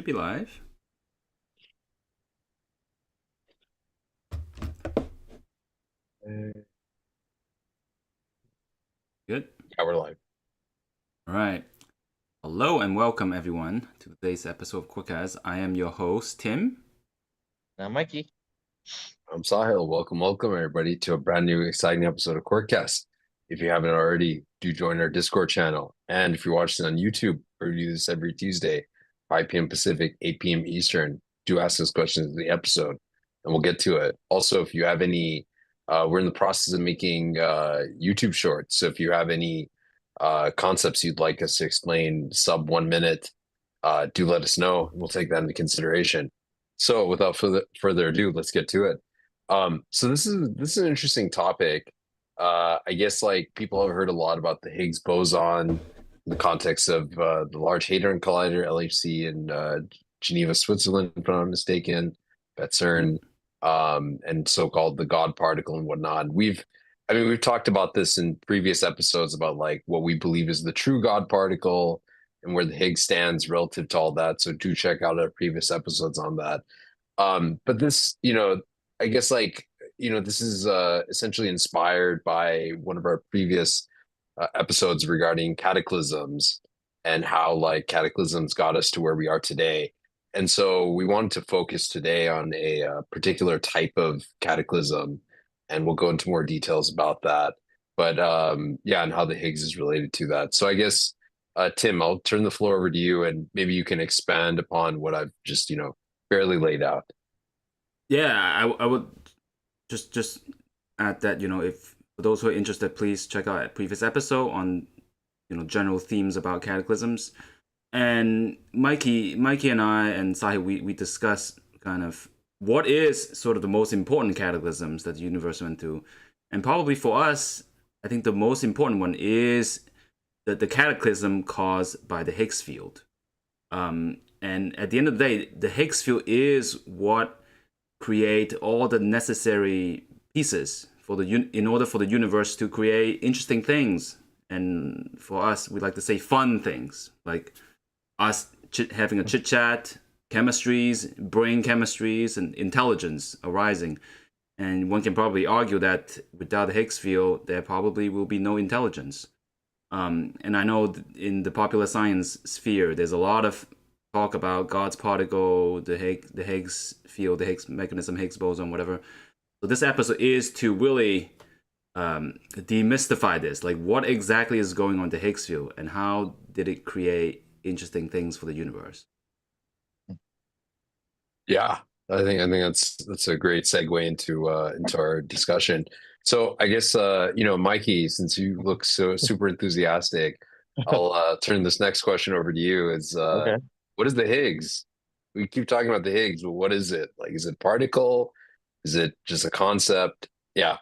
Should be live. Uh, Good. Yeah, we're live. All right. Hello and welcome everyone to today's episode of Quick As. I am your host Tim. Now, Mikey. I'm Sahil. Welcome, everybody, to a brand new, exciting episode of Courtcast. If you haven't already, do join our Discord channel. And if you're watching on YouTube, we do this every Tuesday, 5 p.m. Pacific, 8 p.m. Eastern. Do ask us questions in the episode, and we'll get to it. Also, if you have any, we're in the process of making YouTube shorts. So if you have any concepts you'd like us to explain sub 1 minute, do let us know. We'll take that into consideration. So without further ado, let's get to it. So this is an interesting topic. I guess like people have heard a lot about the Higgs boson in the context of the Large Hadron Collider (LHC) in Geneva, Switzerland, if I'm not mistaken, at CERN, and so-called the God particle and whatnot. We've talked about this in previous episodes about like what we believe is the true God particle and where the Higgs stands relative to all that. So do check out our previous episodes on that. But this, I guess this is essentially inspired by one of our previous episodes regarding cataclysms and how like cataclysms got us to where we are today. And so we wanted to focus today on a particular type of cataclysm, and we'll go into more details about that. But yeah, and how the Higgs is related to that. So I guess, Tim, I'll turn the floor over to you, and maybe you can expand upon what I've just, barely laid out. Yeah, I would just add that if for those who are interested, please check out a previous episode on general themes about cataclysms. And Mikey and I and Sahi, we discussed kind of what is sort of the most important cataclysms that the universe went through. And probably for us, I think the most important one is the cataclysm caused by the Higgs field. And at the end of the day, the Higgs field is what create all the necessary pieces for in order for the universe to create interesting things. And for us, we like to say fun things, like us having a chit chat, chemistries, brain chemistries, and intelligence arising. And one can probably argue that without the Higgs field, there probably will be no intelligence. And I know in the popular science sphere, there's a lot of talk about God's particle, the Higgs field, the Higgs mechanism, Higgs boson, whatever. So this episode is to really demystify this. Like, what exactly is going on the Higgs field, and how did it create interesting things for the universe? Yeah, I think that's a great segue into our discussion. So I guess Mikey, since you look so super enthusiastic, I'll turn this next question over to you. Okay. What is the Higgs? We keep talking about the Higgs, but what is it? Like, is it particle? Is it just a concept? Yeah.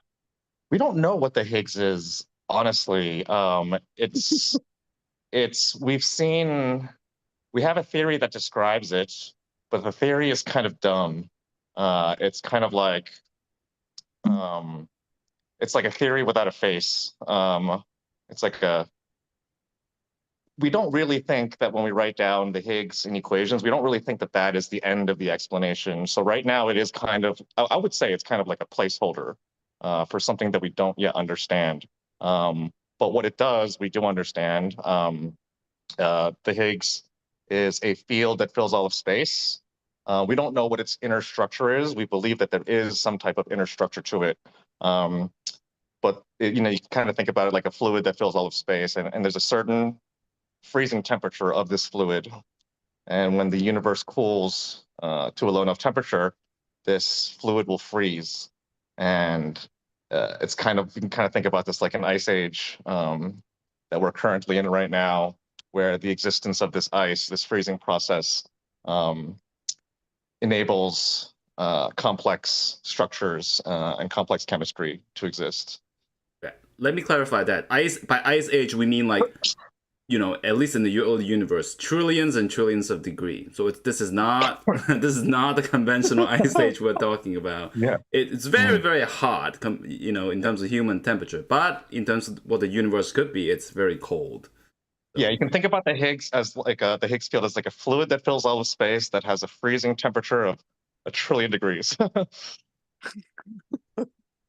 We don't know what the Higgs is, honestly. It's we have a theory that describes it, but the theory is kind of dumb. It's kind of like um, it's like a theory without a face. It's like we don't really think that when we write down the Higgs in equations, we don't really think that that is the end of the explanation. So right now it is kind of, I would say it's kind of like a placeholder for something that we don't yet understand. But what it does, we do understand. The Higgs is a field that fills all of space. We don't know what its inner structure is. We believe that there is some type of inner structure to it. But you can kind of think about it like a fluid that fills all of space, and there's a certain freezing temperature of this fluid. And when the universe cools to a low enough temperature, this fluid will freeze. And you can kind of think about this like an ice age that we're currently in right now, where the existence of this ice, this freezing process, enables complex structures and complex chemistry to exist. Let me clarify that. By ice age, we mean like at least in the early universe, trillions and trillions of degrees. So this is not this is not the conventional ice age we're talking about. Yeah. It's very, very hot, in terms of human temperature. But in terms of what the universe could be, it's very cold. Yeah, you can think about the Higgs as like the Higgs field as like a fluid that fills all of space that has a freezing temperature of 1 trillion degrees.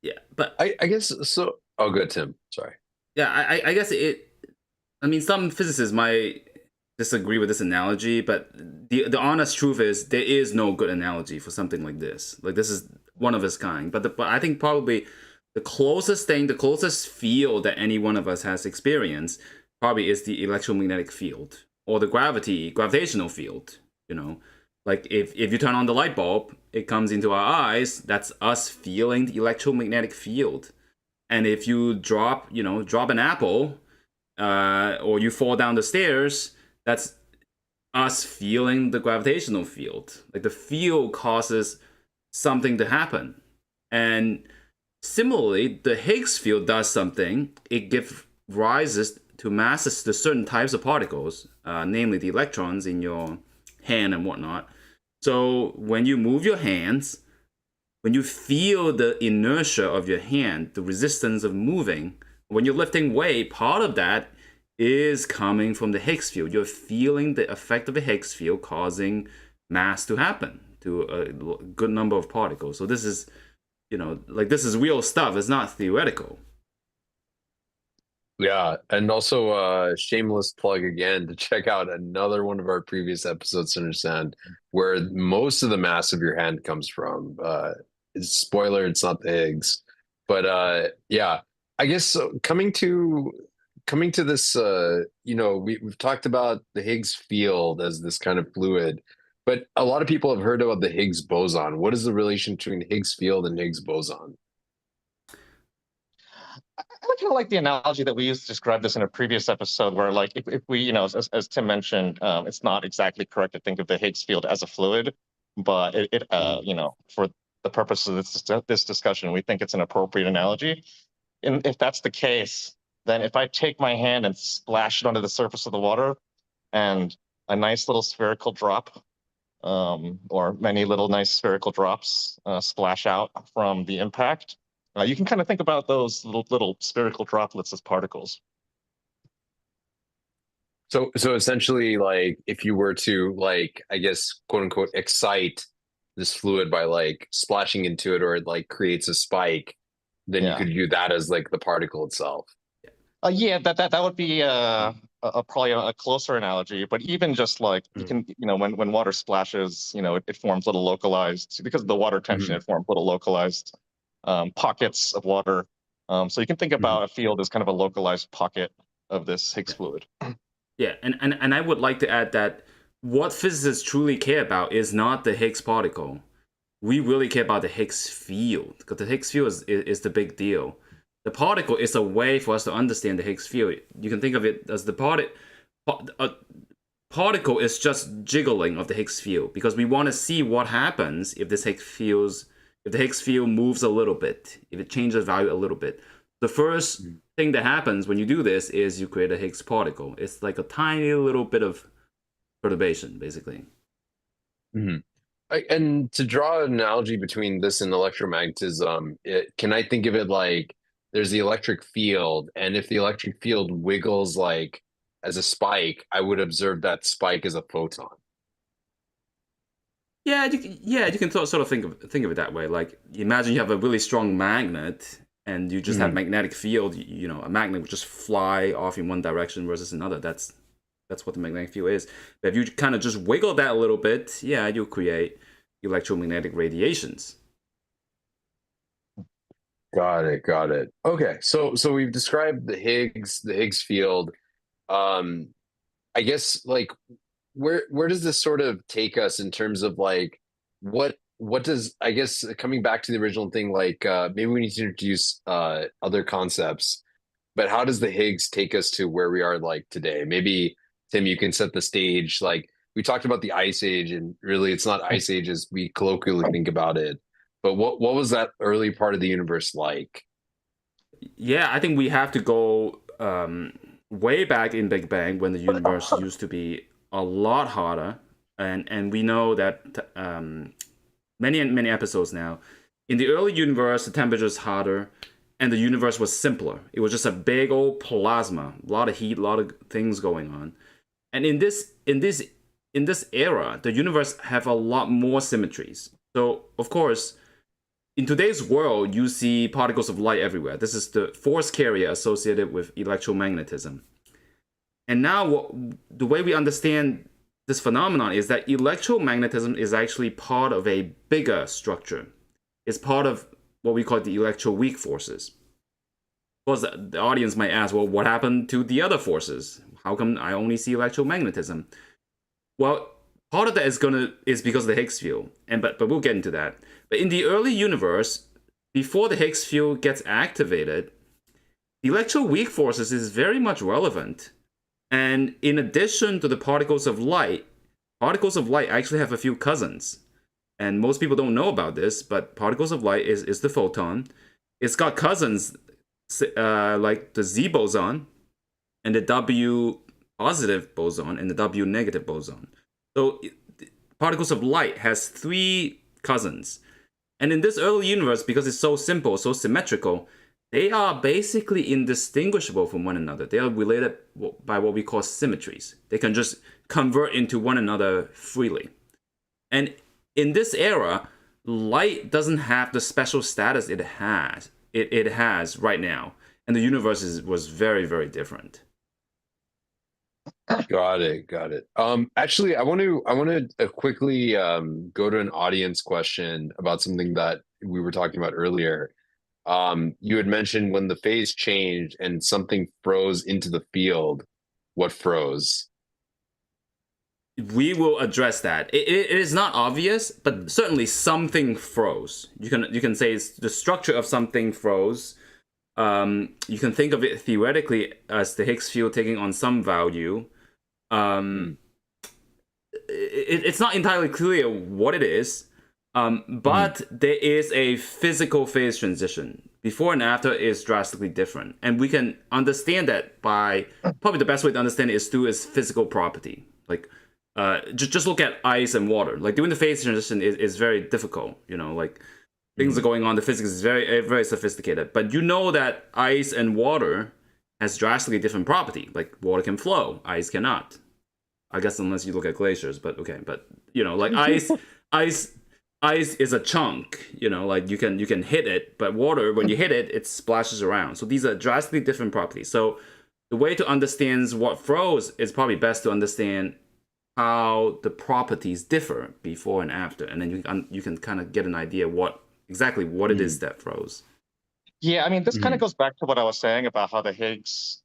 Yeah, but I guess so. Oh, good, Tim. Sorry. yeah, I guess it. I mean, some physicists might disagree with this analogy, but the honest truth is there is no good analogy for something like this. Like this is one of its kind. But I think probably the closest thing, the closest field that any one of us has experienced, probably is the electromagnetic field or the gravitational field. You know, like if you turn on the light bulb, it comes into our eyes. That's us feeling the electromagnetic field. And if you drop an apple, or you fall down the stairs, that's us feeling the gravitational field. Like the field causes something to happen. And similarly, the Higgs field does something. It gives rises to masses to certain types of particles, namely the electrons in your hand and whatnot. So when you move your hands, when you feel the inertia of your hand, the resistance of moving, when you're lifting weight, part of that is coming from the Higgs field. You're feeling the effect of the Higgs field causing mass to happen to a good number of particles. So this is, this is real stuff. It's not theoretical. Yeah, and also shameless plug again to check out another one of our previous episodes to understand where most of the mass of your hand comes from. Spoiler, it's not the Higgs, but yeah, I guess so, coming to this, we've talked about the Higgs field as this kind of fluid, but a lot of people have heard about the Higgs boson. What is the relation between Higgs field and Higgs boson? I kind of like the analogy that we used to describe this in a previous episode, where like if we, as Tim mentioned, it's not exactly correct to think of the Higgs field as a fluid, but for the purpose of this discussion, we think it's an appropriate analogy. And if that's the case, then if I take my hand and splash it onto the surface of the water, and a nice little spherical drop, or many little nice spherical drops splash out from the impact, you can kind of think about those little spherical droplets as particles. So essentially, like if you were to, like, I guess, quote unquote, excite this fluid by like splashing into it, or it like creates a spike, then you could view that as like the particle itself. Yeah, that would be probably a closer analogy. But even just like you can, when water splashes, it forms little localized, because of the water tension, it forms little localized pockets of water. So you can think about a field as kind of a localized pocket of this Higgs fluid. Yeah, and I would like to add that what physicists truly care about is not the Higgs particle. We really care about the Higgs field, because the Higgs field is the big deal. The particle is a way for us to understand the Higgs field. You can think of it as particle is just jiggling of the Higgs field, because we want to see what happens if the Higgs field moves a little bit, if it changes value a little bit. The first thing that happens when you do this is you create a Higgs particle. It's like a tiny little bit of perturbation, basically. And to draw an analogy between this and electromagnetism, can I think of it like there's the electric field, and if the electric field wiggles like as a spike, I would observe that spike as a photon. Yeah, you can sort of think of it that way. Like, imagine you have a really strong magnet, and you just have magnetic field. A magnet would just fly off in one direction versus another. That's what the magnetic field is. But if you kind of just wiggle that a little bit, you'll create electromagnetic radiations. Got it. Okay, so we've described the Higgs field. I guess, like, where does this sort of take us in terms of like what does, I guess, coming back to the original thing, like maybe we need to introduce other concepts, but how does the Higgs take us to where we are like today? Maybe Tim, you can set the stage. Like, we talked about the Ice Age, and really it's not Ice Age as we colloquially think about it, but what was that early part of the universe like? Yeah, I think we have to go way back in Big Bang, when the universe used to be a lot hotter, and we know that many episodes now, in the early universe the temperature is hotter, and the universe was simpler. It was just a big old plasma, a lot of heat, a lot of things going on. And in this era, the universe have a lot more symmetries. So of course, in today's world, you see particles of light everywhere. This is the force carrier associated with electromagnetism. And now the way we understand this phenomenon is that electromagnetism is actually part of a bigger structure. It's part of what we call the electroweak forces. Of course, the audience might ask, well, what happened to the other forces? How come I only see electromagnetism? Well, part of that is because of the Higgs field, but we'll get into that. But in the early universe, before the Higgs field gets activated, the electroweak forces is very much relevant. And in addition to the particles of light actually have a few cousins. And most people don't know about this, but particles of light is the photon. It's got cousins like the Z boson and the W positive boson and the W negative boson. So particles of light has 3 cousins. And in this early universe, because it's so simple, so symmetrical, they are basically indistinguishable from one another. They are related by what we call symmetries. They can just convert into one another freely. And in this era, light doesn't have the special status it has right now. And the universe was very, very different. Got it. Actually, I want to quickly go to an audience question about something that we were talking about earlier. You had mentioned when the phase changed and something froze into the field. What froze? We will address that. It is not obvious, but certainly something froze. You can say it's the structure of something froze. You can think of it theoretically as the Higgs field taking on some value. It's not entirely clear what it is, but there is a physical phase transition. Before and after is drastically different. And we can understand that by, probably the best way to understand it is through its physical property. Like, just look at ice and water. Like, doing the phase transition is very difficult, like, things are going on, the physics is very, very sophisticated. But you know that ice and water has drastically different property. Like, water can flow, ice cannot. I guess unless you look at glaciers, but okay. But, like ice is a chunk, like you can hit it, but water, when you hit it, it splashes around. So these are drastically different properties. So the way to understand what froze is probably best to understand how the properties differ before and after, and then you can kind of get an idea exactly what it is that froze. Yeah, I mean, this kind of goes back to what I was saying about how the Higgs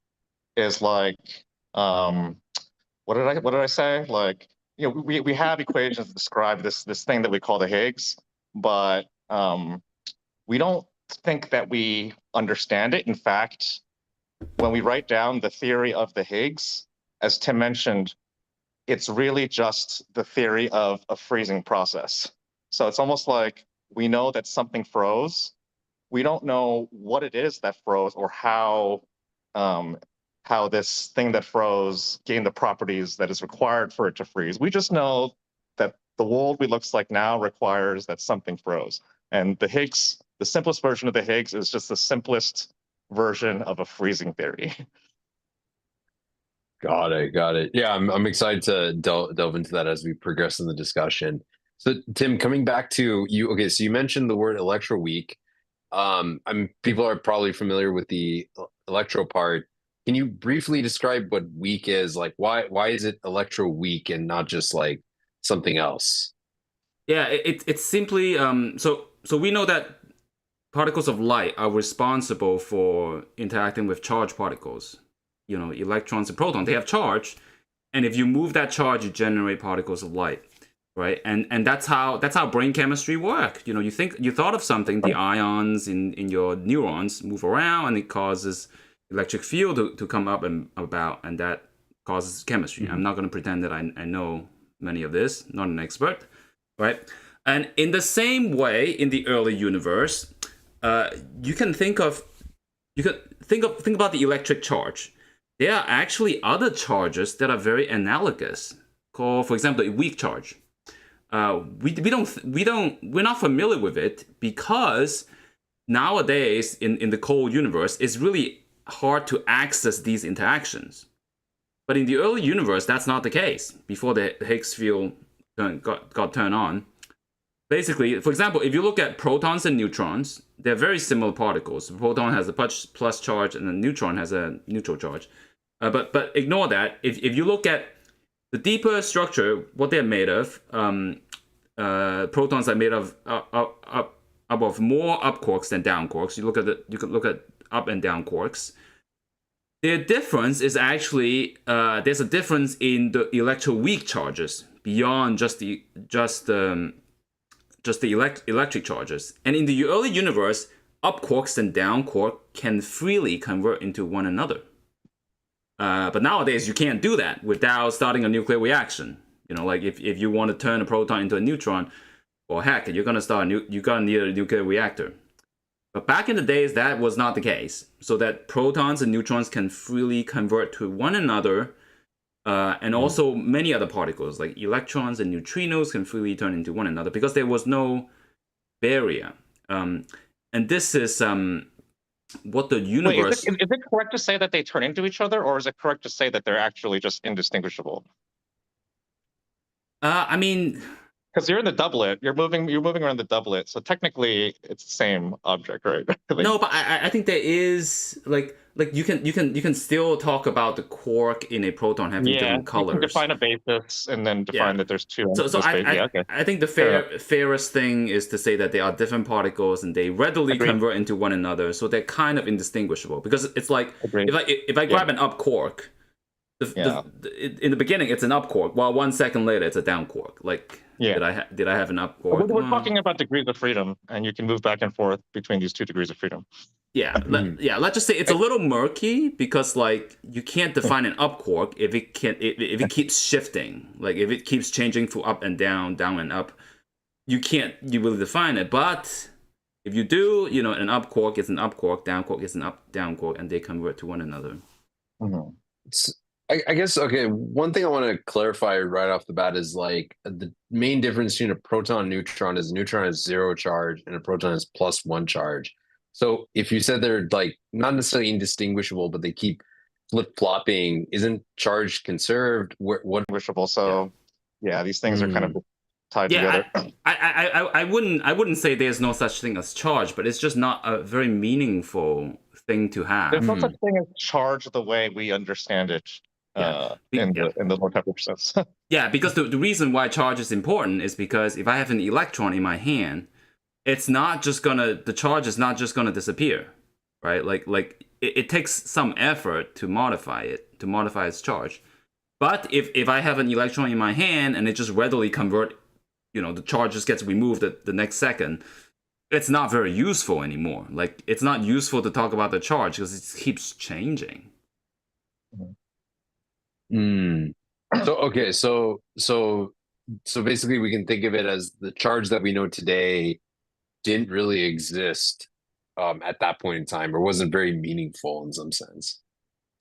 is like, what did I say? Like, we have equations that describe this thing that we call the Higgs, but we don't think that we understand it. In fact, when we write down the theory of the Higgs, as Tim mentioned, it's really just the theory of a freezing process. So it's almost like we know that something froze. We don't know what it is that froze or how this thing that froze gained the properties that is required for it to freeze. We just know that the world we looks like now requires that something froze. And the Higgs, the simplest version of the Higgs is just the simplest version of a freezing theory. Got it. Yeah, I'm excited to delve into that as we progress in the discussion. So, Tim, coming back to you, okay, so you mentioned the word electroweak. People are probably familiar with the electro part. Can you briefly describe what weak is? Like, why is it electroweak and not just like something else? Yeah, it's simply so we know that particles of light are responsible for interacting with charged particles. Electrons and protons, they have charge, and if you move that charge, you generate particles of light, right? And that's how brain chemistry work. You thought of something, the ions in your neurons move around, and it causes electric field to come up and about, and that causes chemistry. I'm not going to pretend that I know many of this, not an expert, right? And in the same way, in the early universe, you can think about the electric charge. There are actually other charges that are very analogous, called, for example, a weak charge. We're not familiar with it because nowadays in the cold universe, it's really hard to access these interactions. But in the early universe, that's not the case. Before the Higgs field got turned on, basically, for example, if you look at protons and neutrons, they're very similar particles. The proton has a plus charge, and the neutron has a neutral charge. But ignore that. If you look at the deeper structure, what they're made of, protons are made of more up quarks than down quarks. You could look at up and down quarks. Their difference is actually there's a difference in the electroweak charges beyond just the electric charges. And in the early universe, up quarks and down quark can freely convert into one another. But nowadays you can't do that without starting a nuclear reaction. You know, like if you want to turn a proton into a neutron, well, heck, you're gonna need a nuclear reactor. But back in the days, that was not the case. So that protons and neutrons can freely convert to one another, and also many other particles like electrons and neutrinos can freely turn into one another because there was no barrier. And this is what the universe. Wait, is it correct to say that they turn into each other, or is it correct to say that they're actually just indistinguishable? I mean, because you're in the doublet, you're moving around the doublet, so technically it's the same object, right? Like, no, but I think there is like you can still talk about the quark in a proton having different colors. You can define a basis and then define that there's two. So I think the fairest thing is to say that they are different particles and they readily convert into one another, so they're kind of indistinguishable. Because it's like if I grab an up quark, in the beginning it's an up quark, while 1 second later it's a down quark. Like did I have an up quark? We're talking about degrees of freedom, and you can move back and forth between these two degrees of freedom. Let's just say it's a little murky because like you can't define an up quark if it keeps shifting, like if it keeps changing from up and down and up, you really define it. But if you do, an up quark is an up quark, down quark is an down quark, and they convert to one another. I guess, okay, one thing I want to clarify right off the bat is like the main difference between a proton and neutron is a neutron has 0 charge and a proton has +1 charge. So if you said they're like not necessarily indistinguishable, but they keep flip-flopping, isn't charge conserved? What distinguishable? So these things are kind of tied together. I wouldn't say there's no such thing as charge, but it's just not a very meaningful thing to have. There's no such thing as charge the way we understand it. In the low temperature sense. Because the reason why charge is important is because if I have an electron in my hand, the charge is not just gonna disappear, right? Like it takes some effort to modify its charge. But if I have an electron in my hand and it just readily convert, the charge just gets removed the next second, it's not very useful anymore. Like it's not useful to talk about the charge because it keeps changing. So basically we can think of it as the charge that we know today didn't really exist at that point in time, or wasn't very meaningful in some sense.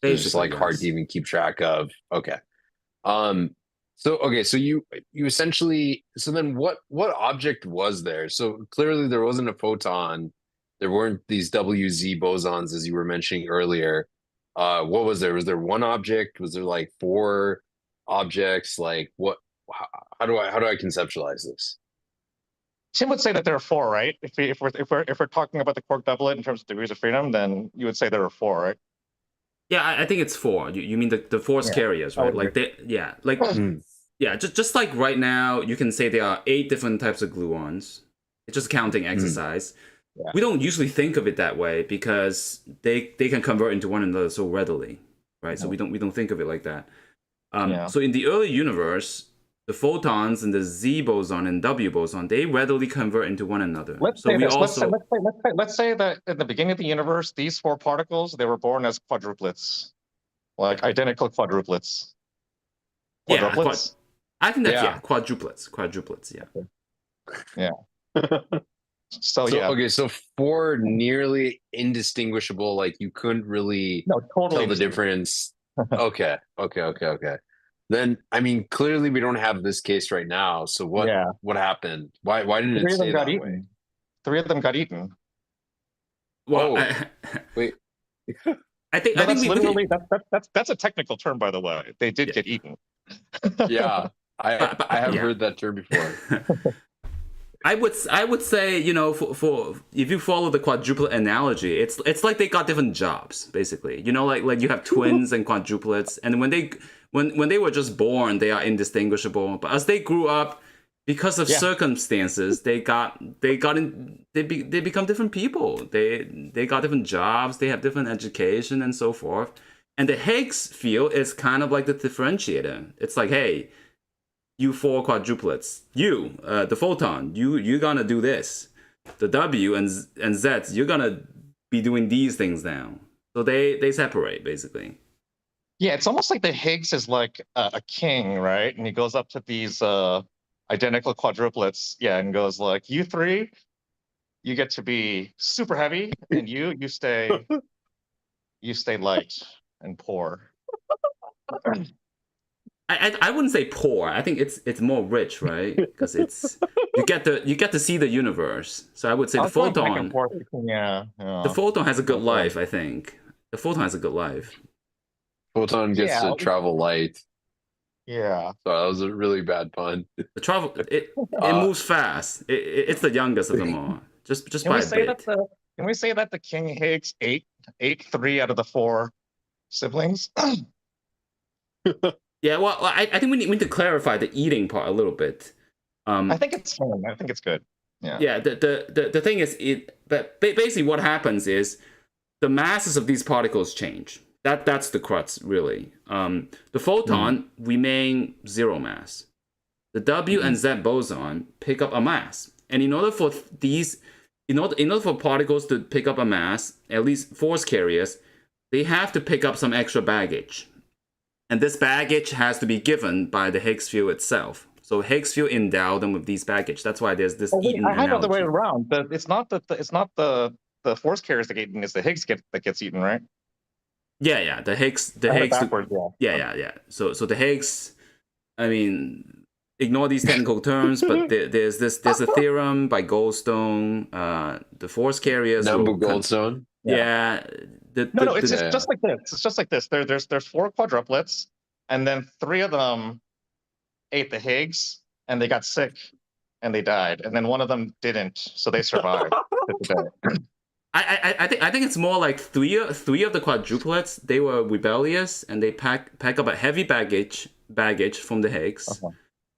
It's just like hard to even keep track of. So you essentially, so then what object was there? So clearly there wasn't a photon, there weren't these WZ bosons as you were mentioning earlier. What was there? Was there one object? Was there like 4 objects? Like what? How do I conceptualize this? Tim would say that there are 4, right? If we're talking about the quark doublet in terms of degrees of freedom, then you would say there are 4, right? Yeah, I think it's 4. You mean the force carriers, right? Like just like right now, you can say there are 8 different types of gluons. It's just counting exercise. We don't usually think of it that way because they can convert into one another so readily, right? So we don't think of it like that. So in the early universe, the photons and the Z boson and W boson, they readily convert into one another. Let's say that in the beginning of the universe, these 4 particles, they were born as quadruplets, like identical quadruplets. Quadruplets? I think that's quadruplets. Yeah. So okay, so 4 nearly indistinguishable, like you couldn't really tell the difference. Okay. Then I mean, clearly we don't have this case right now. So what happened? Why didn't it stay that way? 3 of them got eaten. Well, Oh, wait. I think No, I think that's we literally that's a technical term, by the way. They did yeah. get eaten. Yeah, I have yeah. heard that term before. I would say, you know, for if you follow the quadruplet analogy, it's like they got different jobs basically. You know, like you have twins and quadruplets, and when they were just born, they are indistinguishable. But as they grew up, because of Yeah. circumstances, they become different people. They got different jobs. They have different education and so forth. And the Higgs field is kind of like the differentiator. It's like, hey, you four quadruplets, the photon, you're gonna do this. The W and Z, you're gonna be doing these things now. So they separate basically. Yeah, it's almost like the Higgs is like a king, right? And he goes up to these identical quadruplets, yeah, and goes like, "You three, you get to be super heavy, and you stay light and poor." I wouldn't say poor. I think it's more rich, right? Because it's you get to see the universe. So I would say I the was going back and photon forth between, the photon has a good Okay. life. I think the photon has a good life. Photon gets Yeah, to travel light. yeah. Sorry, that was a really bad pun. The travel it Uh, moves fast. It's the youngest of them all. Just Can by we a say that bit. the King Higgs ate three out of the four siblings? Yeah, well, I think we need to clarify the eating part a little bit. I think it's fun. I think it's good. Yeah. Yeah, the thing is, but basically what happens is the masses of these particles change. That's the crux, really. The photon remain zero mass. The W and Z boson pick up a mass, and in order for particles to pick up a mass, at least force carriers, they have to pick up some extra baggage. And this baggage has to be given by the Higgs field itself. So Higgs field endow them with these baggage. That's why there's this Eaton I had it the way analogy. around. It's not the force carriers that get eaten. It's the Higgs that gets eaten, right? Yeah. The Higgs, I had it backwards. Yeah. yeah. So the Higgs, I mean, ignore these technical terms, but there's a theorem by Goldstone. The force carriers. Nambu Goldstone. Yeah. No, it's just like this. It's just like this. There's four quadruplets, and then three of them ate the Higgs, and they got sick, and they died, and then one of them didn't, so they survived. I think it's more like three of the quadruplets, they were rebellious and they pack up a heavy baggage from the Higgs,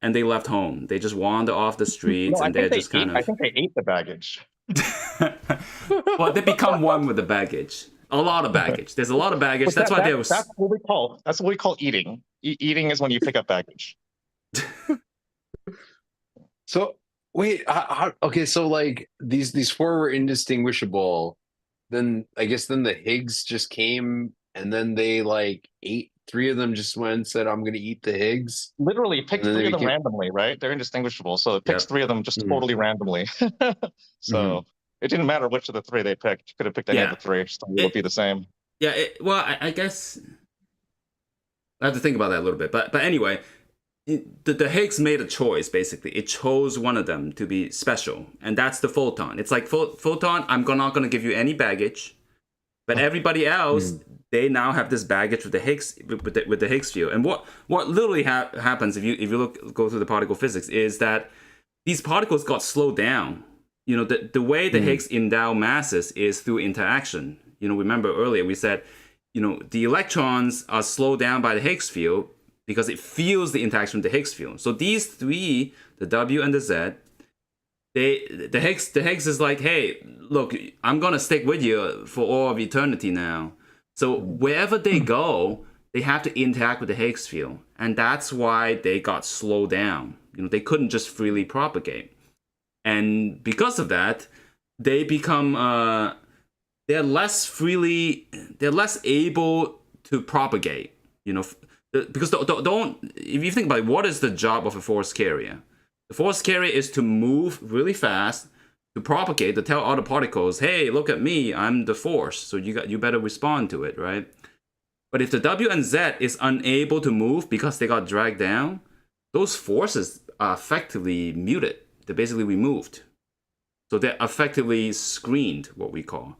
and they left home. They just wander off the streets and they're just kind of. I think they ate the baggage. Well, they become one with the baggage. A lot of baggage. There's a lot of baggage. That's why that's what we call eating. Eating is when you pick up baggage. So wait, okay, so like these four were indistinguishable. Then I guess then the Higgs just came, and then they like ate. Three of them just went and said, "I'm going to eat the Higgs." Literally picked three of them randomly, right? They're indistinguishable, so it picks three of them just totally randomly. So it didn't matter which of the three they picked. Could have picked any of the three. Still would be the same. Yeah. Well, I guess I have to think about that a little bit. But anyway, the Higgs made a choice. Basically, it chose one of them to be special, and that's the photon. It's like photon. I'm not going to give you any baggage, but everybody else. They now have this baggage with the Higgs with the Higgs field, and what literally happens if you go through the particle physics is that these particles got slowed down. You know, the way the Higgs endow masses is through interaction. You know, remember earlier we said, you know, the electrons are slowed down by the Higgs field because it feels the interaction with the Higgs field. So these three, the W and the Z, the Higgs is like, hey, look, I'm gonna stick with you for all of eternity now. So wherever they go, they have to interact with the Higgs field, and that's why they got slowed down. You know, they couldn't just freely propagate, and because of that, they become they're less able to propagate. You know, because if you think about it, what is the job of a force carrier? The force carrier is to move really fast, to propagate, to tell other particles, hey, look at me, I'm the force, so you better respond to it, right? But if the W and Z is unable to move because they got dragged down, those forces are effectively muted. They're basically removed. So they're effectively screened, what we call.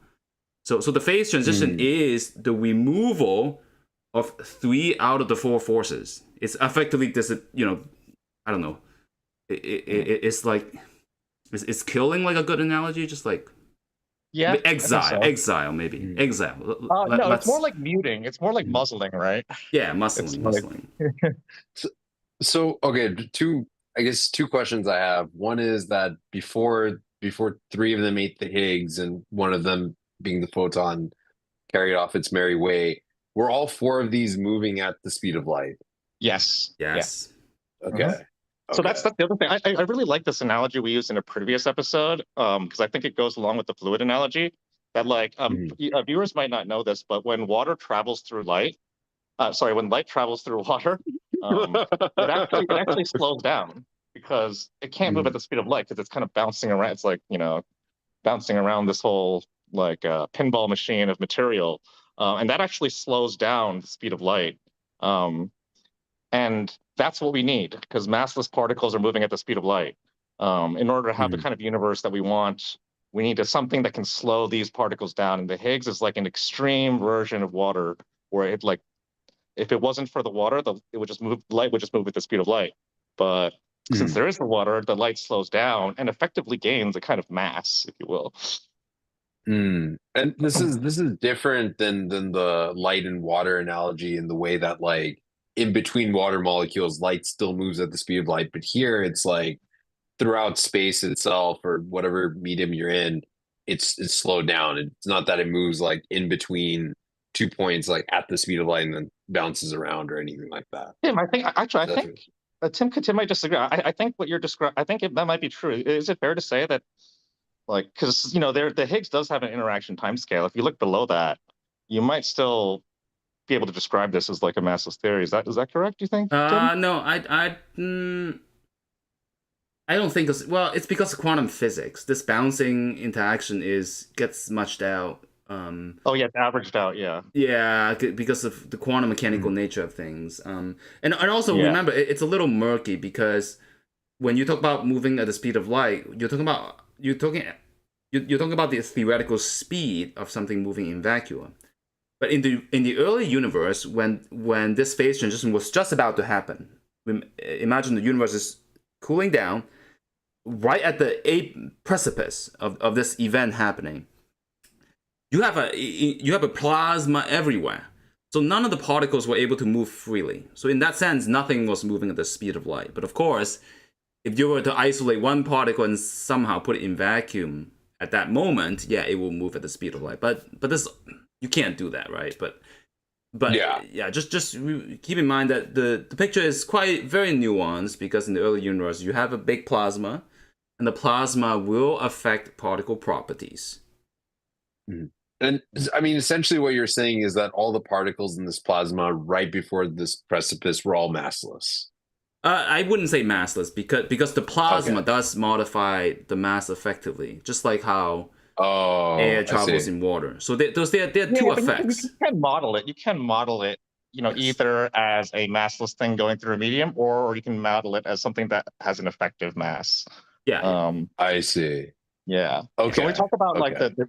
So the phase transition is the removal of 3 out of the 4 forces. It's effectively this, I don't know. It's like it's killing, like a good analogy, just like Yeah, I think so. exile maybe. Exile. No, it's more like muting. It's more like muzzling, right? Yeah, It's muscling. So okay, I guess two questions I have. One is that before 3 of them ate the Higgs and one of them being the photon carried off its merry way, were all 4 of these moving at the speed of light? Yes. Yes. Okay. So that's the other thing. I really like this analogy we used in a previous episode, because I think it goes along with the fluid analogy. That viewers might not know this, but when water travels through light, when light travels through water, it actually slows down because it can't move at the speed of light because it's kind of bouncing around. It's like bouncing around this whole pinball machine of material, and that actually slows down the speed of light. And that's what we need because massless particles are moving at the speed of light. In order to have the kind of universe that we want, we need something that can slow these particles down. And the Higgs is like an extreme version of water, where if it wasn't for the water, light would just move at the speed of light. But since there is the water, the light slows down and effectively gains a kind of mass, if you will. And this is different than the light and water analogy in the way that, like, in between water molecules, light still moves at the speed of light, but here it's like throughout space itself or whatever medium you're in, it's slowed down. It's not that it moves like in between 2 points, like at the speed of light, and then bounces around or anything like that. Tim, I think Tim might disagree. I think what you're describing, that might be true. Is it fair to say that, like, because the Higgs does have an interaction timescale. If you look below that, you might still be able to describe this as like a massless theory. Is that correct? Do you think? Tim? No, I don't think it's because of quantum physics. This bouncing interaction gets smudged out. It's averaged out. Yeah. Yeah, because of the quantum mechanical nature of things. And also remember, it's a little murky because when you talk about moving at the speed of light, you're talking about the theoretical speed of something moving in vacuum. But in the early universe, when this phase transition was just about to happen, imagine the universe is cooling down right at the precipice of this event happening. You have a plasma everywhere, so none of the particles were able to move freely. So in that sense, nothing was moving at the speed of light. But of course, if you were to isolate one particle and somehow put it in vacuum at that moment, it will move at the speed of light. But this, you can't do that, right? But just keep in mind that the picture is very nuanced, because in the early universe you have a big plasma, and the plasma will affect particle properties. And I mean, essentially what you're saying is that all the particles in this plasma right before this precipice were all massless. I wouldn't say massless because the plasma does modify the mass effectively, just like how air travels in water. So there are two effects. You can model it. You can model it, either as a massless thing going through a medium, or you can model it as something that has an effective mass. Yeah. I see. Yeah. Okay. So we talked about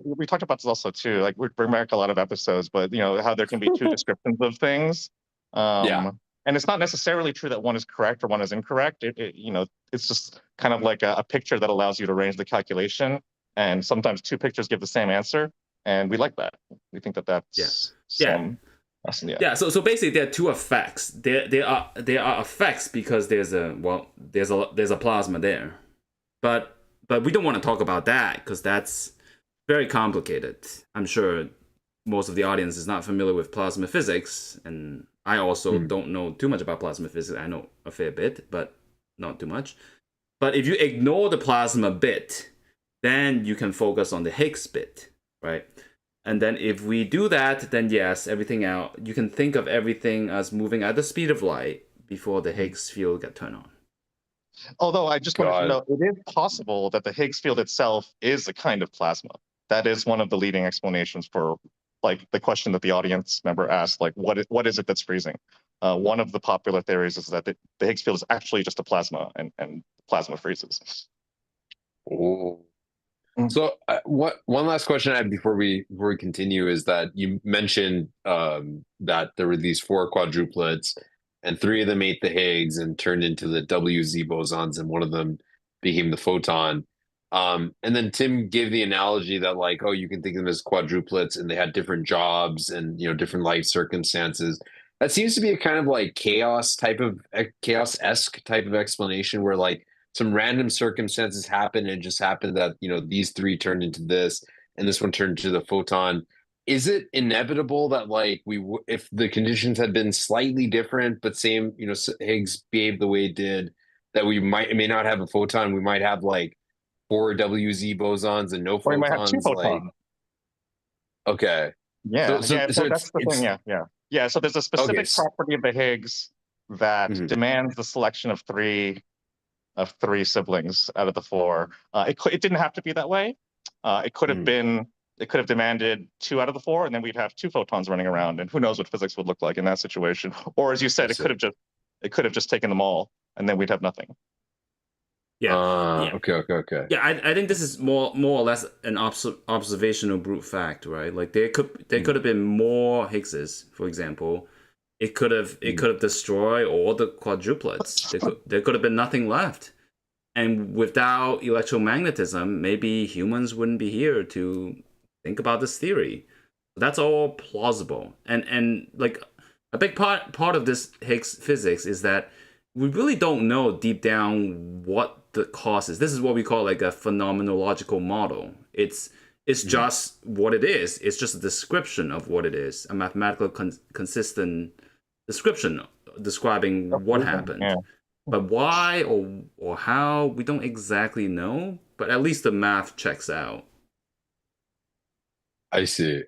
we talked about this also too. Like, we bring back a lot of episodes, but how there can be two descriptions of things. And it's not necessarily true that one is correct or one is incorrect. It's just kind of like a picture that allows you to arrange the calculation. And sometimes two pictures give the same answer, and we like that. We think that's So basically, there are two effects. There are effects because there's a plasma there, but we don't want to talk about that because that's very complicated. I'm sure most of the audience is not familiar with plasma physics, and I also don't know too much about plasma physics. I know a fair bit, but not too much. But if you ignore the plasma bit, then you can focus on the Higgs bit, right? And then if we do that, then yes, everything out. You can think of everything as moving at the speed of light before the Higgs field get turned on. Although I just wanted to know, it is possible that the Higgs field itself is a kind of plasma. That is one of the leading explanations for, like, the question that the audience member asked, like, what is it that's freezing? One of the popular theories is that the Higgs field is actually just a plasma, and plasma freezes. Oh. So what one last question I have before we continue is that you mentioned that there were these four quadruplets, and three of them ate the Higgs and turned into the WZ bosons, and one of them became the photon. And then Tim gave the analogy that like, oh, you can think of them as quadruplets, and they had different jobs and different life circumstances. That seems to be a kind of like chaos-esque type of explanation where like some random circumstances happen and it just happened that these three turned into this and this one turned into the photon. Is it inevitable that like if the conditions had been slightly different but same Higgs behaved the way it did, that we may not have a photon, we might have like four WZ bosons and no Or you might have two photons? Like, photons. okay. Yeah, So yeah. So that's the thing. it's Yeah. So there's a okay. specific property of the Higgs that Mhm, demands the selection of three siblings out of the four. It didn't have to be that way. It could have mhm. been. It could have demanded two out of the four, and then we'd have two photons running around, and who knows what physics would look like in that situation. Or as you I said, see. it could have just taken them all, and then we'd have nothing. Yeah, yeah, Okay. yeah. I think this is more or less an observational brute fact, right? Like there could have been more Higgses, for example. It could have destroyed all the quadruplets. There could have been nothing left. And without electromagnetism, maybe humans wouldn't be here to think about this theory. That's all plausible. And like a big part of this Higgs physics is that we really don't know deep down what the cause is. This is what we call like a phenomenological model. It's just what it is. It's just a description of what it is, a mathematical consistent description describing what happened. Yeah. But why or how, we don't exactly know, but at least the math checks out. I see.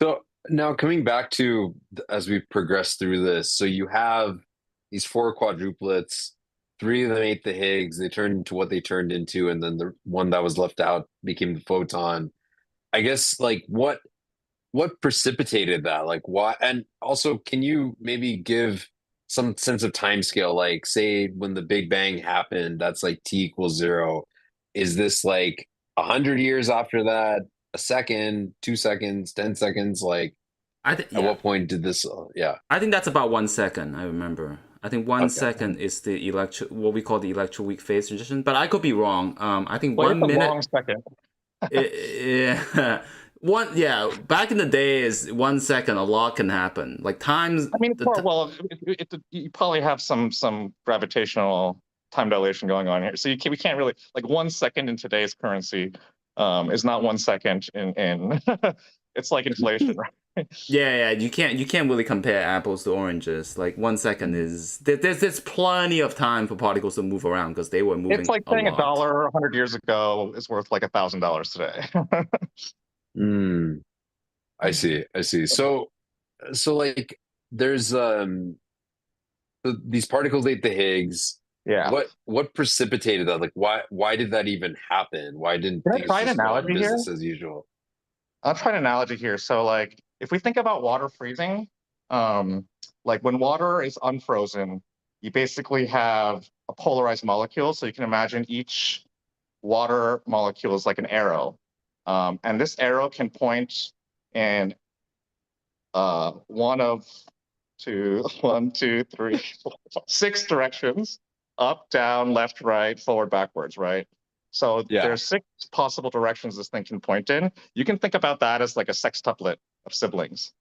So now coming back to as we progress through this, so you have these four quadruplets, three of them ate the Higgs, they turned into what they turned into, and then the one that was left out became the photon. I guess like what precipitated that? Like why? And also, can you maybe give some sense of time scale? Like say when the Big Bang happened, that's like t equals 0. Is this like 100 years after that? A second, 2 seconds, 10 seconds? Like at Yeah, what point did this? Yeah. I think that's about 1 second. I remember. I think one Okay. second is what we call the electroweak phase transition, but I could be wrong. I think Well, it's one a minute. long second. Yeah, yeah. Back in the day, is 1 second. A lot can happen. Like times. I mean, you probably have some gravitational time dilation going on here. So we can't really like 1 second in today's currency is not 1 second in it's like inflation, right? Yeah. You can't really compare apples to oranges. Like 1 second is there's plenty of time for particles to move around because they were moving It's like a saying a lot. dollar 100 years ago is worth like $1,000 today. Mm, I see. So like there's these particles ate the Higgs. Yeah. What precipitated that? Like why did that even happen? Why didn't Can I things try an just go on analogy here? business as usual? I'll try an analogy here. So, like, if we think about water freezing, like when water is unfrozen, you basically have a polarized molecule. So you can imagine each water molecule is like an arrow, and this arrow can point in one of two, one, two, three, four, six directions: up, down, left, right, forward, backwards, right? So Yeah. there's six possible directions this thing can point in. You can think about that as like a sextuplet of siblings.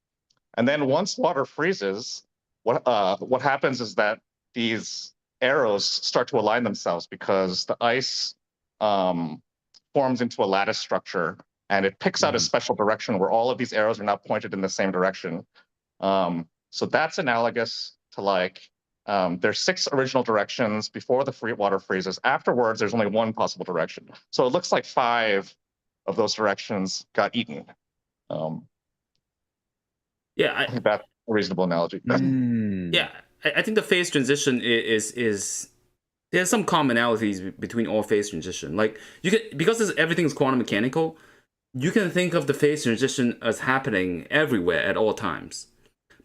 And then once water freezes, what happens is that these arrows start to align themselves because the ice forms into a lattice structure, and it picks out a special direction where all of these arrows are now pointed in the same direction. So that's analogous to like there's six original directions before the water freezes. Afterwards, there's only one possible direction. So it looks like five of those directions got eaten. Yeah, I think that's a reasonable analogy. yeah. I think the phase transition is there's some commonalities between all phase transition. Like you can, because everything is quantum mechanical, you can think of the phase transition as happening everywhere at all times.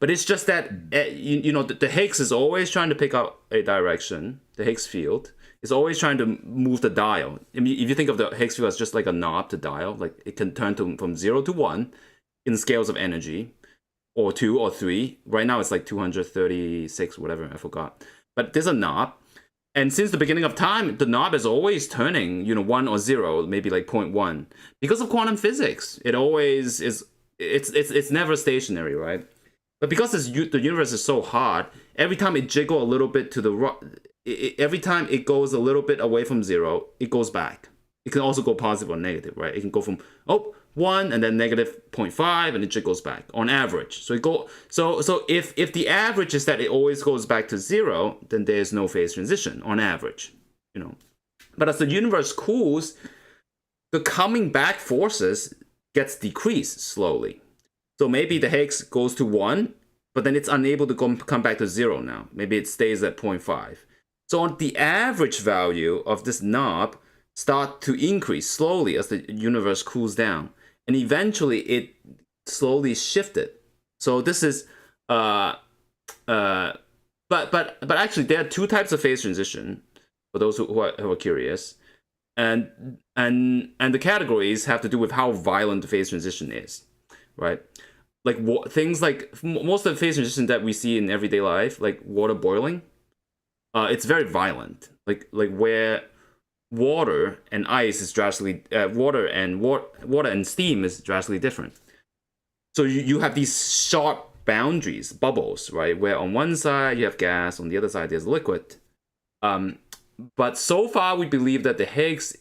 But it's just that the Higgs is always trying to pick out a direction. The Higgs field It's always trying to move the dial. I mean, if you think of the Higgs field as just like a knob to dial, like it can turn from 0 to 1 in scales of energy, or 2 or 3. Right now it's like 236, whatever, I forgot. But there's a knob. And since the beginning of time, the knob is always turning, 1 or 0, maybe like 0.1. Because of quantum physics, it always is, it's never stationary, right? But because the universe is so hard, every time it jiggle a little bit to the right, every time it goes a little bit away from 0, it goes back. It can also go positive or negative, right? It can go from 1 and then negative 0.5 and it jiggles back on average. So if the average is that it always goes back to 0, then there's no phase transition on average, But as the universe cools, the coming back forces gets decreased slowly. So maybe the Higgs goes to 1, but then it's unable to come back to 0 now. Maybe it stays at 0.5. So on the average value of this knob start to increase slowly as the universe cools down. And eventually it slowly shifted. So this is but actually there are two types of phase transition for those who are curious. And the categories have to do with how violent the phase transition is, right? Like things like most of the phase transition that we see in everyday life, like water boiling, it's very violent. Like where water and ice is drastically water and steam is drastically different. So you have these sharp boundaries, bubbles, right? Where on one side you have gas, on the other side there's liquid. But so far we believe that the Higgs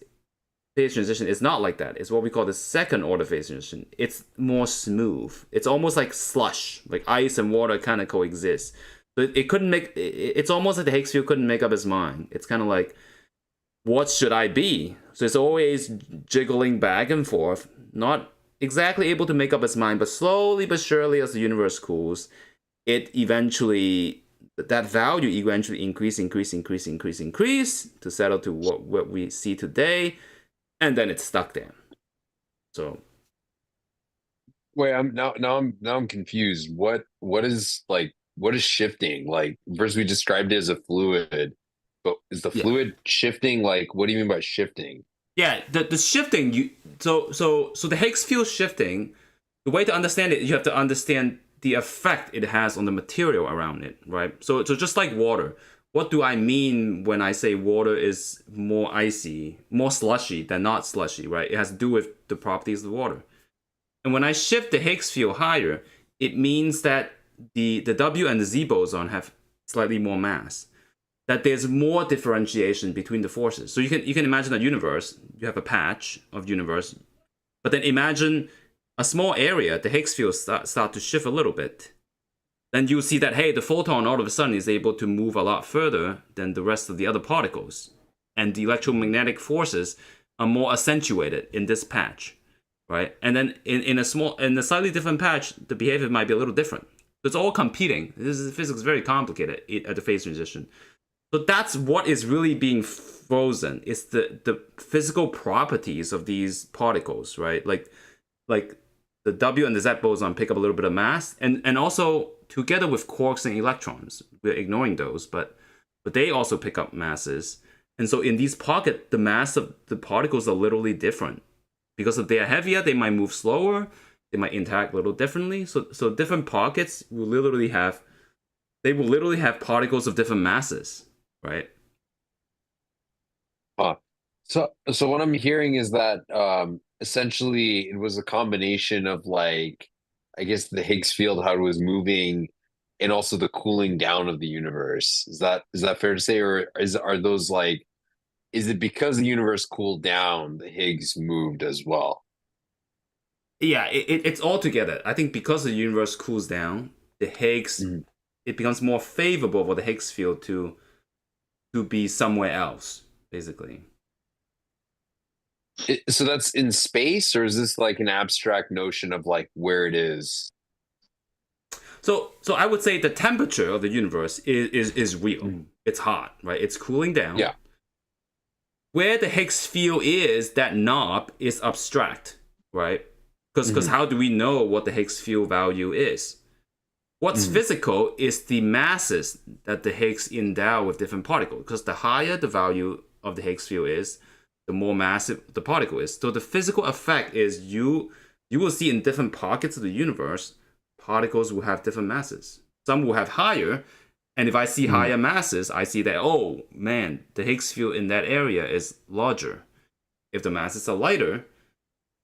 phase transition is not like that. It's what we call the second order phase transition. It's more smooth. It's almost like slush, like ice and water kind of coexist. So it couldn't make. It's almost like the Higgs field couldn't make up its mind. It's kind of like, what should I be? So it's always jiggling back and forth, not exactly able to make up its mind, but slowly but surely as the universe cools, that value eventually increase to settle to what we see today, and then it's stuck there. So wait, I'm confused. What is shifting? Like, first we described it as a fluid, but is the fluid shifting? Like, what do you mean by shifting? Yeah, the shifting, so the Higgs field shifting, the way to understand it, you have to understand the effect it has on the material around it, right? So just like water, what do I mean when I say water is more icy, more slushy than not slushy, right? It has to do with the properties of the water. And when I shift the Higgs field higher, it means that the W and the Z boson have slightly more mass, that there's more differentiation between the forces. So you can imagine a universe, you have a patch of universe, but then imagine a small area, the Higgs field start to shift a little bit. Then you'll see that, hey, the photon all of a sudden is able to move a lot further than the rest of the other particles. And the electromagnetic forces are more accentuated in this patch, right? And then in a slightly different patch, the behavior might be a little different. So it's all competing. Physics is very complicated at the phase transition. So that's what is really being frozen. It's the physical properties of these particles, right? Like the W and the Z boson pick up a little bit of mass, and also together with quarks and electrons, we're ignoring those, but they also pick up masses. And so in these pockets, the mass of the particles are literally different. Because if they are heavier, they might move slower, they might interact a little differently. So different pockets will literally have particles of different masses, right? So what I'm hearing is that essentially it was a combination of, like, I guess the Higgs field, how it was moving, and also the cooling down of the universe. Is that fair to say, or are those, like, is it because the universe cooled down, the Higgs moved as well? Yeah, it's all together. I think because the universe cools down, the Higgs, it becomes more favorable for the Higgs field to be somewhere else, basically. So that's in space, or is this like an abstract notion of, like, where it is? So I would say the temperature of the universe is real. It's hot, right? It's cooling down. Yeah. Where the Higgs field is, that knob is abstract, right? Because how do we know what the Higgs field value is? What's physical is the masses that the Higgs endow with different particles. Because the higher the value of the Higgs field is, the more massive the particle is. So the physical effect is you will see in different pockets of the universe, particles will have different masses. Some will have higher, and if I see higher masses, I see that, oh man, the Higgs field in that area is larger. If the masses are lighter,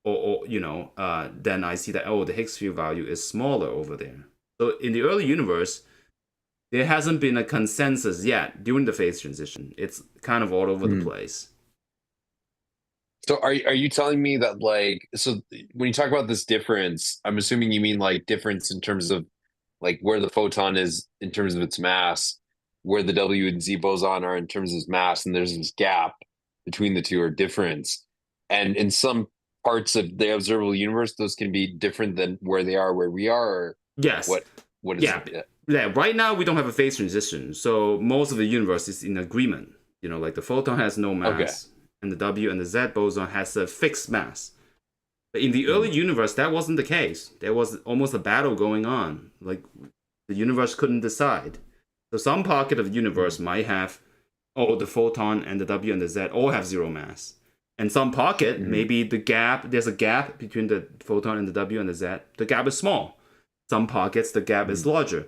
or then I see that, oh, the Higgs field value is smaller over there. So in the early universe, there hasn't been a consensus yet during the phase transition. It's kind of all over the place. So are you telling me that, like, so when you talk about this difference, I'm assuming you mean like difference in terms of like where the photon is in terms of its mass, where the W and Z boson are in terms of its mass, and there's this gap between the two, or difference. And in some parts of the observable universe, those can be different than where they are where we are, or yes. What is it? Yeah, right now we don't have a phase transition, so most of the universe is in agreement. Like the photon has no mass, and the W and the Z boson has a fixed mass. But in the early universe, that wasn't the case. There was almost a battle going on. Like, the universe couldn't decide. So some pocket of the universe might have, the photon and the W and the Z all have zero mass. And some pocket, maybe there's a gap between the photon and the W and the Z. The gap is small. Some pockets, the gap is larger.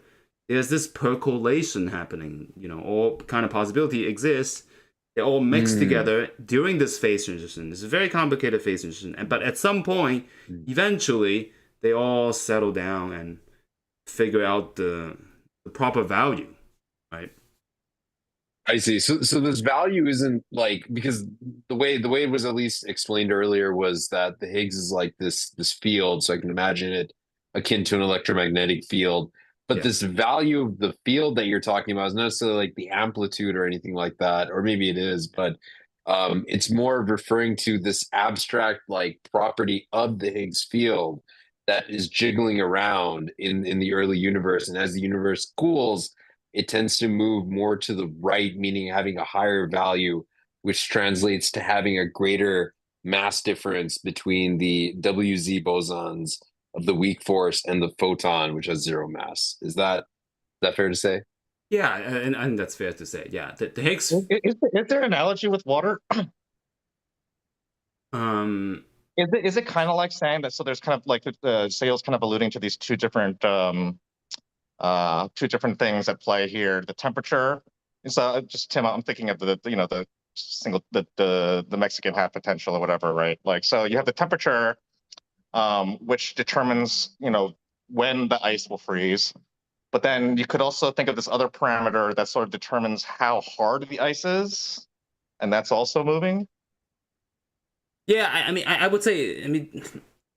There's this percolation happening. All kind of possibility exists. They all mix together during this phase transition. It's a very complicated phase transition. But at some point, eventually, they all settle down and figure out the proper value, right? I see. So this value isn't like, because the way it was at least explained earlier was that the Higgs is like this field. So I can imagine it akin to an electromagnetic field. But this value of the field that you're talking about is not necessarily like the amplitude or anything like that, or maybe it is, but it's more referring to this abstract like property of the Higgs field that is jiggling around in the early universe. And as the universe cools, it tends to move more to the right, meaning having a higher value, which translates to having a greater mass difference between the WZ bosons of the weak force and the photon, which has zero mass. Is that fair to say? Yeah, and that's fair to say. Yeah, the Higgs. Is there an analogy with water? Is it kind of like saying that? So there's kind of like the Sale's kind of alluding to these two different things at play here. The temperature. So just Tim, I'm thinking of the Mexican half potential or whatever, right? Like, so you have the temperature, which determines, when the ice will freeze. But then you could also think of this other parameter that sort of determines how hard the ice is, and that's also moving. Yeah, I would say,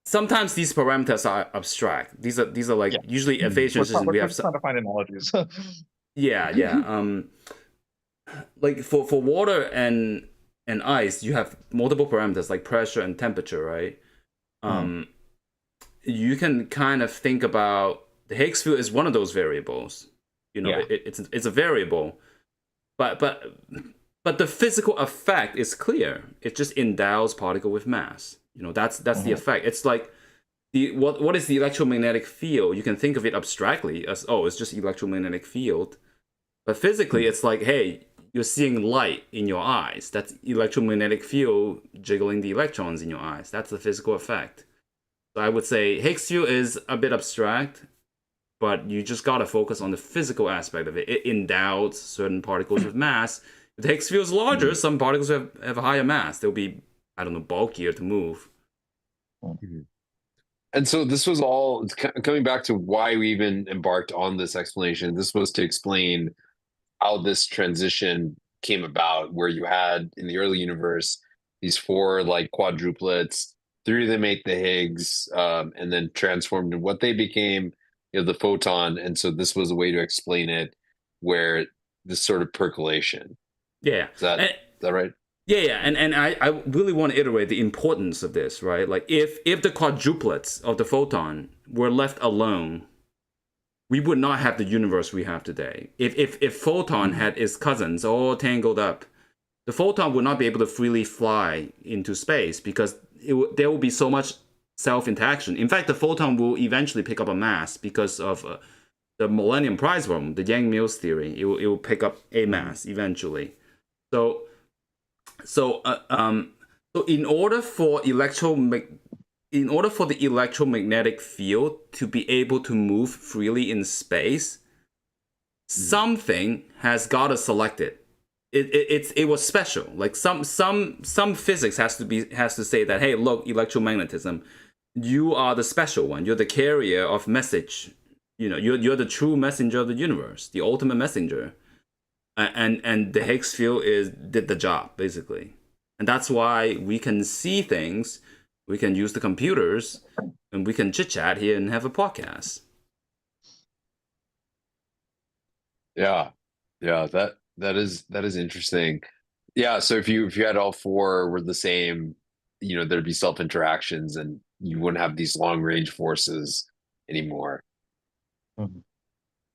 sometimes these parameters are abstract. These are like usually a phase transition. We have trying to find analogies. yeah. Like for water and ice, you have multiple parameters like pressure and temperature, right? You can kind of think about the Higgs field is one of those variables. It's a variable, but the physical effect is clear. It just endows particle with mass. That's the effect. It's like what is the electromagnetic field? You can think of it abstractly as it's just electromagnetic field, but physically it's like, hey, you're seeing light in your eyes. That's electromagnetic field jiggling the electrons in your eyes. That's the physical effect. So I would say Higgs field is a bit abstract, but you just gotta focus on the physical aspect of it. It endows certain particles with mass. If the Higgs field is larger, some particles have a higher mass. They'll be, bulkier to move. And so this was all coming back to why we even embarked on this explanation. This was to explain how this transition came about, where you had in the early universe these four like quadruplets. Three of them ate the Higgs, and then transformed into what they became, the photon. And so this was a way to explain it, where this sort of percolation. Yeah. Is that right? Yeah. And I really want to iterate the importance of this, right? Like if the quadruplets of the photon were left alone, we would not have the universe we have today. If photon had its cousins all tangled up, the photon would not be able to freely fly into space because there will be so much self-interaction. In fact, the photon will eventually pick up a mass because of the Millennium Prize problem, the Yang-Mills theory. It will pick up a mass eventually. So So, in order for in order for the electromagnetic field to be able to move freely in space, something has got to select it. It was special. Like some physics has to say that, hey, look, electromagnetism, you are the special one. You're the carrier of message. You know, you're the true messenger of the universe, the ultimate messenger. And the Higgs field did the job basically, and that's why we can see things, we can use the computers, and we can chit chat here and have a podcast. Yeah, that is interesting. Yeah, so if you had all four were the same, there'd be self interactions, and you wouldn't have these long range forces anymore. Mhm.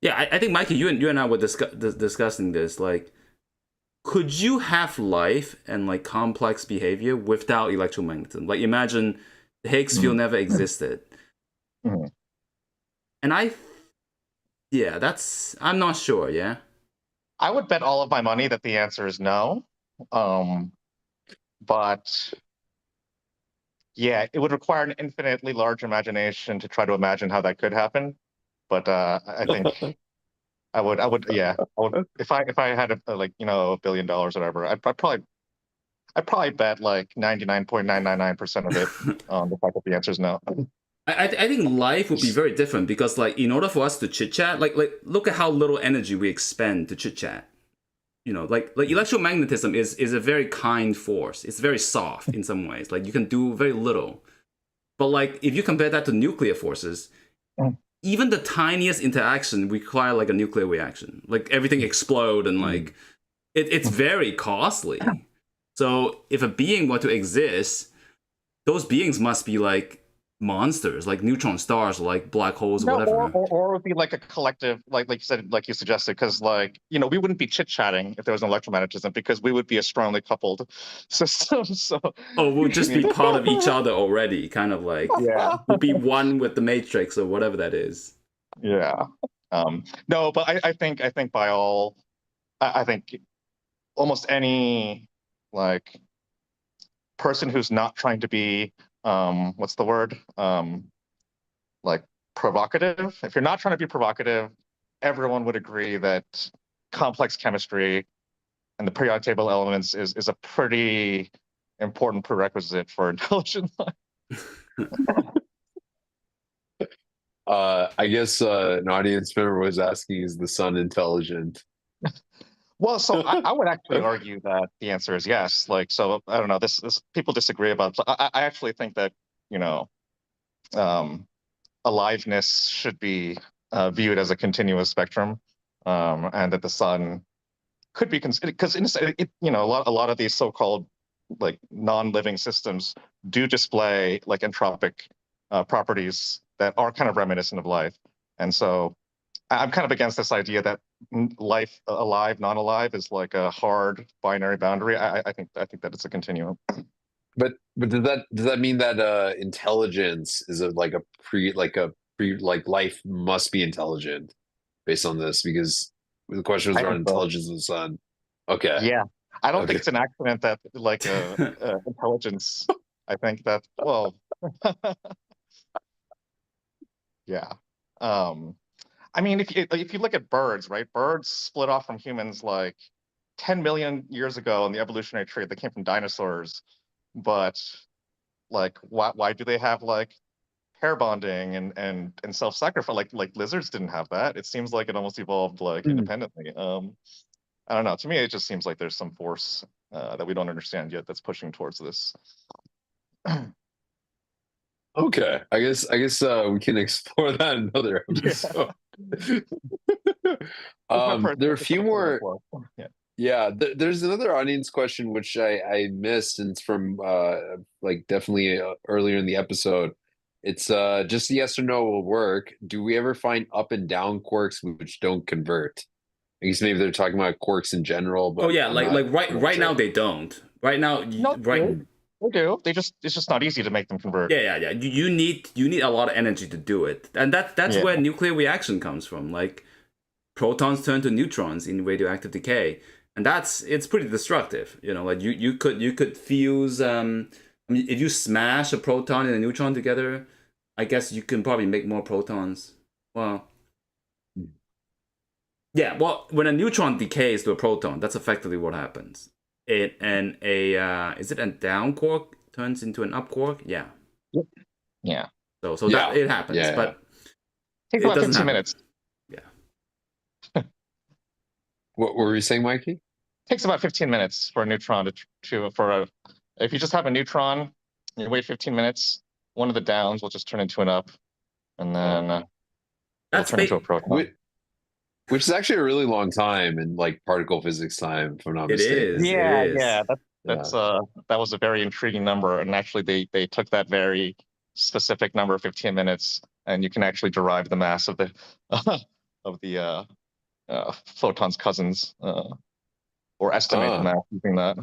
Yeah, I think Mikey, you and I were discussing this. Like, could you have life and like complex behavior without electromagnetism? Like, imagine the Higgs field never existed, Mhm. and yeah, I'm not sure. Yeah. I would bet all of my money that the answer is no. But yeah, it would require an infinitely large imagination to try to imagine how that could happen. But I think yeah, I would if I had $1 billion or whatever, I'd probably bet like 99.999% of it on the fact that the answer is no. I think life would be very different because, like, in order for us to chit chat, like look at how little energy we expend to chit chat. You know, like electromagnetism is a very kind force. It's very soft in some ways. Like, you can do very little. But like, if you compare that to nuclear forces, even the tiniest interaction require like a nuclear reaction. Like, everything explode and like it's very costly. So if a being were to exist, those beings must be like monsters, like neutron stars, or like black holes, or No, whatever. or it would be like a collective, like you said, like you suggested, because we wouldn't be chit chatting if there was an electromagnetism because we would be a strongly coupled system. So Oh, we'll just be part of each other already, kind of like yeah, we'll be one with the matrix or whatever that is. yeah. No, but I think I think almost any like person who's not trying to be what's the word like provocative. If you're not trying to be provocative, everyone would agree that complex chemistry and the periodic table elements is a pretty important prerequisite for intelligent life. I guess an audience member was asking, is the sun intelligent? Well, so I would actually argue that the answer is yes. Like, so I don't know. This people disagree about. So I actually think that you know um, aliveness should be viewed as a continuous spectrum, and that the sun could be considered because a lot of these so-called like non-living systems do display like entropic properties that are kind of reminiscent of life, and so I'm kind of against this idea that life, alive, non-alive, is like a hard binary boundary. I think that it's a continuum. But does that mean that intelligence is like life must be intelligent based on this? Because the question was I around think so. intelligence of the sun. Okay. Yeah, I don't think Okay. it's an accident that like intelligence. I think that yeah. Um, I mean, if you look at birds, right? Birds split off from humans like 10 million years ago in the evolutionary tree. They came from dinosaurs, but like, why do they have like pair bonding and self-sacrifice? Like lizards didn't have that. It seems like it almost evolved like independently. I don't know. To me, it just seems like there's some force that we don't understand yet that's pushing towards this. Okay. I guess we can explore that in another Yeah, episode. that's my personal. There are a few more. Yeah. Yeah, there's another audience question which I missed, and it's from like definitely earlier in the episode. It's just yes or no will work. Do we ever find up and down quarks which don't convert? I guess maybe they're talking about quarks in general, Oh but yeah, I'm not right now sure. they don't. Right now, No, they right. do. They do. It's just not easy to make them convert. Yeah. You need a lot of energy to do it, and that's Yeah. where nuclear reaction comes from. Like, protons turn to neutrons in radioactive decay, and it's pretty destructive. You know, like you could fuse. I mean, if you smash a proton and a neutron together, I guess you can probably make more protons. Well, yeah. Well, when a neutron decays to a proton, that's effectively what happens. Is it a down quark turns into an up quark? Yeah. Yep. Yeah. So Yeah. that it happens, Yeah. but Takes it about doesn't 15 happen. minutes. Yeah. What were you saying, Mikey? Takes about 15 minutes for a neutron if you just have a neutron, you wait 15 minutes, one of the downs will just turn into an up, and then it'll That's turn into a proton. Which is actually a really long time in like particle physics time, if I'm not It mistaken. is. Yeah, it is. yeah. That was a very intriguing number, and actually they took that very specific number, 15 minutes, and you can actually derive the mass of the of the photon's cousins, or estimate the mass using that.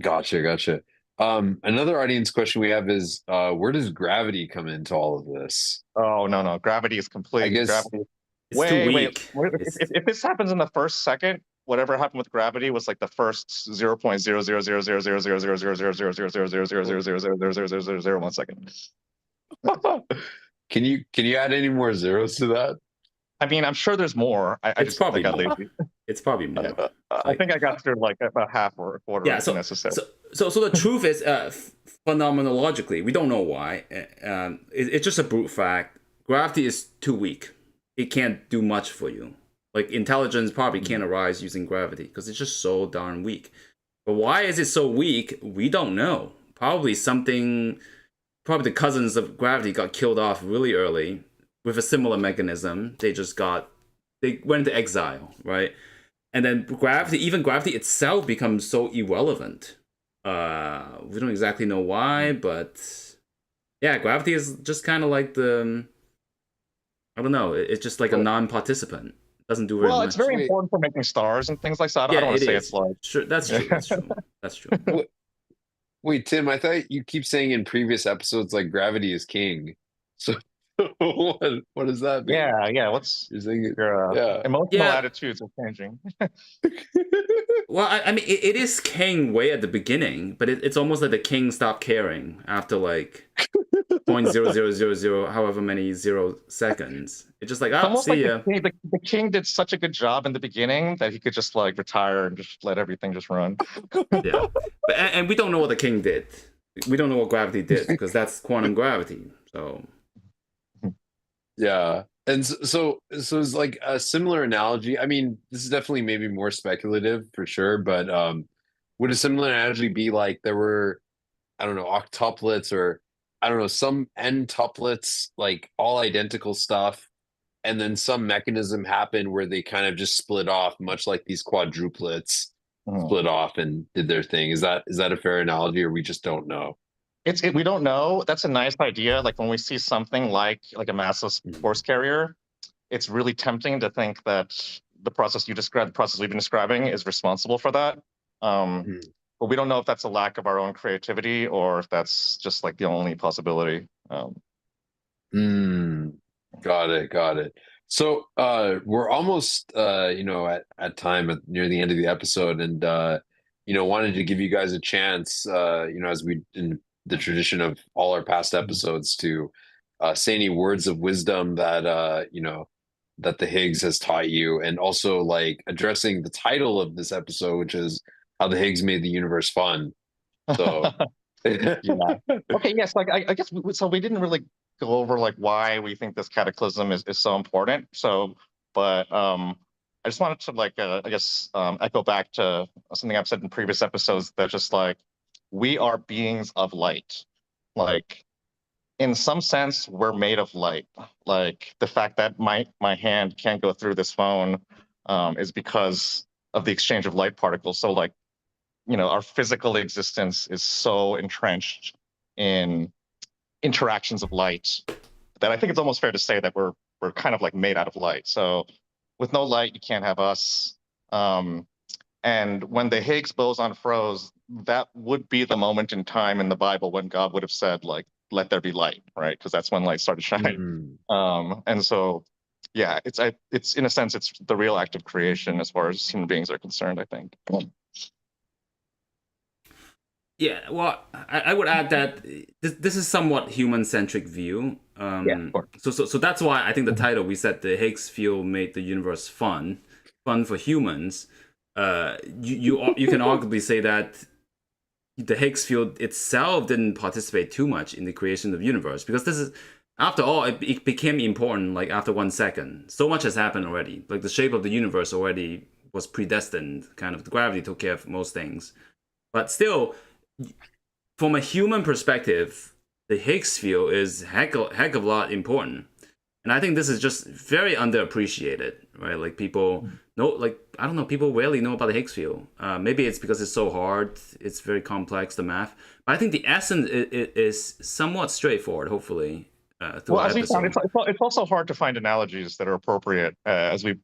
Gotcha. Another audience question we have is, where does gravity come into all of this? Oh no, gravity is completely I guess gravity. It's too weak. If this happens in the first second, whatever happened with gravity was like the first 0.000000000000000000000000001 second. Can you add any more zeros to that? I mean, I'm sure there's more. I It's just probably got more. lazy. It's probably more. I think I got through like about half or a quarter Yeah. of necessary. So the truth is, phenomenologically, we don't know why. It's just a brute fact. Gravity is too weak. It can't do much for you. Like intelligence probably can't arise using gravity because it's just so darn weak. But why is it so weak? We don't know. Probably the cousins of gravity got killed off really early with a similar mechanism. They went into exile, right? And then even gravity itself becomes so irrelevant. We don't exactly know why, but yeah, gravity is just kind of like I don't know. It's just like a non-participant. Doesn't do very much. Well, it's very important for making stars and things like that. Yeah, I don't want to say is. it's like Sure, that's true. That's true. Wait, Tim, I thought you keep saying in previous episodes like gravity is king. So what does that mean? Yeah. What's You're saying your emotional attitudes are changing? Well, I mean, it is king way at the beginning, but it's almost like the king stopped caring after like 0.0000 however many 0 seconds. It's just like, Almost see like ya. the king did such a good job in the beginning that he could just like retire and just let everything just run. Yeah, and we don't know what the king did. We don't know what gravity did because that's quantum gravity. So yeah. And so it's like a similar analogy. I mean, this is definitely maybe more speculative for sure, but would a similar analogy be like there were, I don't know, octuplets or I don't know, some n-tuplets, like all identical stuff, and then some mechanism happened where they kind of just split off, much like these quadruplets split off and did their thing. Is that a fair analogy, or we just don't know? We don't know. That's a nice idea. Like when we see something like a massless force carrier, it's really tempting to think that the process you described, the process we've been describing, is responsible for that. But we don't know if that's a lack of our own creativity or if that's just like the only possibility. Got it. So we're almost at time near the end of the episode, and wanted to give you guys a chance, as we in the tradition of all our past episodes, to say any words of wisdom that that the Higgs has taught you, and also like addressing the title of this episode, which is how the Higgs made the universe fun. So yeah. Okay. Yes. Like I guess so. We didn't really go over like why we think this cataclysm is so important. So, but I just wanted to like echo back to something I've said in previous episodes, that just like we are beings of light. Like in some sense, we're made of light. Like the fact that my hand can't go through this phone is because of the exchange of light particles. So like, our physical existence is so entrenched in interactions of light that I think it's almost fair to say that we're kind of like made out of light. So with no light, you can't have us. And when the Higgs boson froze, that would be the moment in time in the Bible when God would have said, like, let there be light, right? Because that's when light started shining. And so yeah, it's in a sense, it's the real act of creation as far as human beings are concerned, I think. Yeah, well, I would add that this is somewhat human-centric view. Of course. So that's why I think the title, we said the Higgs field made the universe fun for humans. You can arguably say that the Higgs field itself didn't participate too much in the creation of the universe, because this is, after all, it became important like after 1 second. So much has happened already. Like the shape of the universe already was predestined. Kind of the gravity took care of most things, but still, from a human perspective, the Higgs field is heck of a lot important. And I think this is just very underappreciated, right? Like people know, like, I don't know, people rarely know about the Higgs field. Maybe it's because it's so hard, it's very complex, the math. But I think the essence is somewhat straightforward, hopefully. Well, as we found, it's also hard to find analogies that are appropriate, as we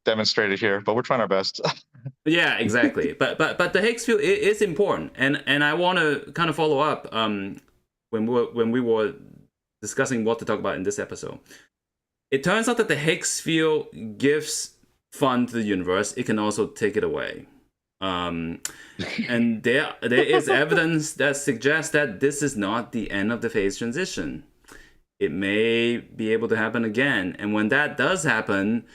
demonstrated here, but we're trying our best. Yeah, exactly. But the Higgs field is important, and I want to kind of follow up when we were discussing what to talk about in this episode. It turns out that the Higgs field gives fun to the universe. It can also take it away. And there is evidence that suggests that this is not the end of the phase transition. It may be able to happen again, and when that does happen,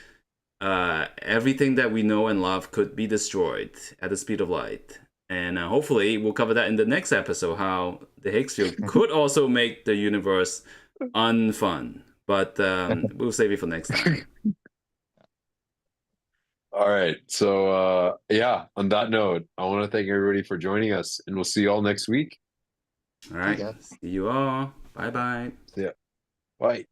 everything that we know and love could be destroyed at the speed of light. And hopefully we'll cover that in the next episode, how the Higgs field could also make the universe unfun. But we'll save it for next time. All right. So yeah, on that note, I want to thank everybody for joining us, and we'll see you all next week. All right. See you all. Bye-bye. Yeah. Bye.